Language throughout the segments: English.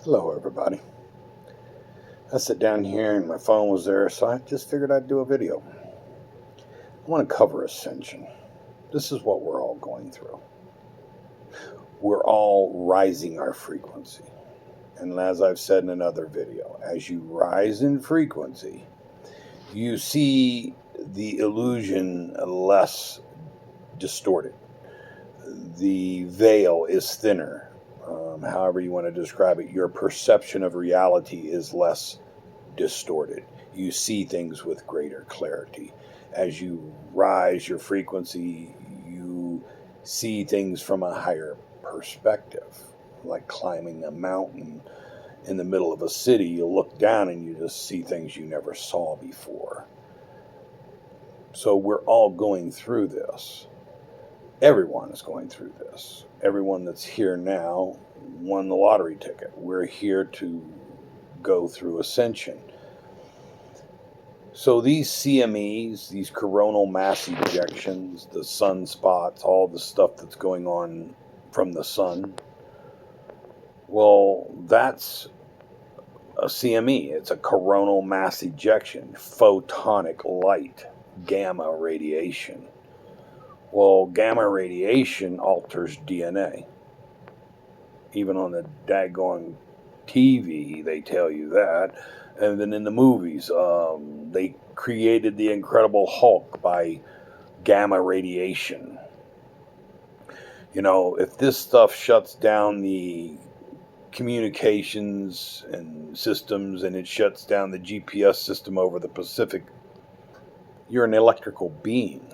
Hello everybody. I sat down here and my phone was there, so I just figured I'd do a video. I want to cover Ascension. This is what we're all going through. We're all rising our frequency. And as I've said in another video, as you rise in frequency, you see the illusion less distorted. The veil is thinner. However you want to describe it, your perception of reality is less distorted. You see things with greater clarity. As you rise your frequency, you see things from a higher perspective. Like climbing a mountain in the middle of a city, you look down and you just see things you never saw before. So we're all going through this. Everyone is going through this. Everyone that's here now won the lottery ticket. We're here to go through Ascension. So these CMEs, these coronal mass ejections, the sunspots, all the stuff that's going on from the sun, well, that's a CME. It's a coronal mass ejection, photonic light, gamma radiation. Well, gamma radiation alters DNA. Even on the daggone TV, they tell you that. And then in the movies, they created the Incredible Hulk by gamma radiation. You know, if this stuff shuts down the communications and systems and it shuts down the GPS system over the Pacific, you're an electrical being.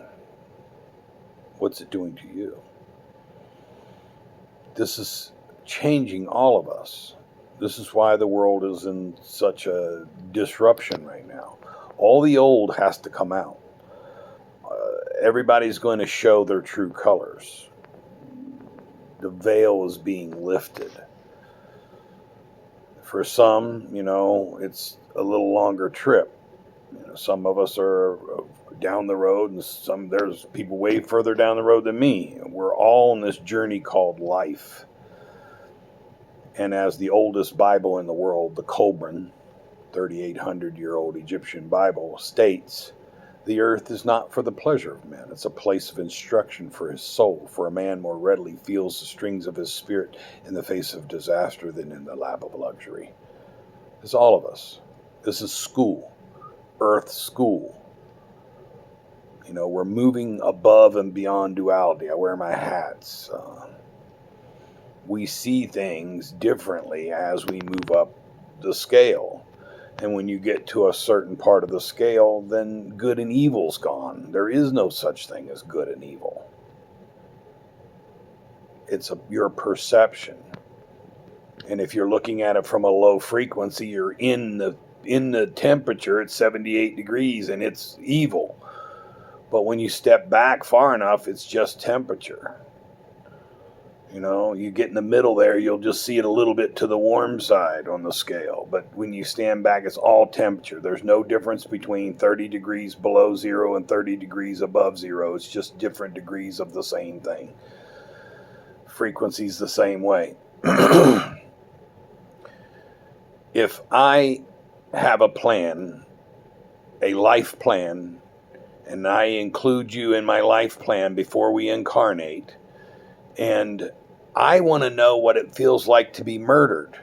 What's it doing to you? This is changing all of us. This is why the world is in such a disruption right now. All the old has to come out. Everybody's going to show their true colors. The veil is being lifted. For some, you know, it's a little longer trip. You know, some of us are down the road, and there's people way further down the road than me. We're all on this journey called life. And as the oldest Bible in the world, the Qumran, 3,800-year-old Egyptian Bible, states, the earth is not for the pleasure of men. It's a place of instruction for his soul, for a man more readily feels the strings of his spirit in the face of disaster than in the lap of luxury. It's all of us. This is school, earth school. You know, we're moving above and beyond duality. I wear my hats. We see things differently as we move up the scale. And when you get to a certain part of the scale, then good and evil's gone. There is no such thing as good and evil. It's your perception. And if you're looking at it from a low frequency, you're in the temperature at 78 degrees and it's evil. But when you step back far enough, it's just temperature. You know, you get in the middle there, you'll just see it a little bit to the warm side on the scale. But when you stand back, it's all temperature. There's no difference between 30 degrees below zero and 30 degrees above zero. It's just different degrees of the same thing. Frequency's the same way. If I have a plan, a life plan, and I include you in my life plan before we incarnate, and I want to know what it feels like to be murdered.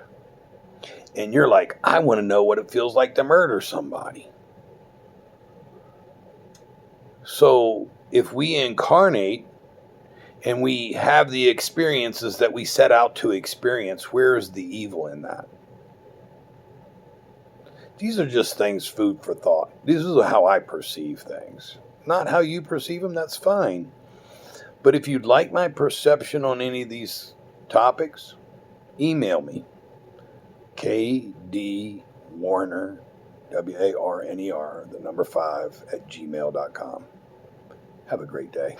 And you're like, I want to know what it feels like to murder somebody. So if we incarnate and we have the experiences that we set out to experience, where is the evil in that? These are just things, food for thought. This is how I perceive things. Not how you perceive them, that's fine. But if you'd like my perception on any of these topics, email me. KD Warner, WARNER, the number 5, @gmail.com. Have a great day.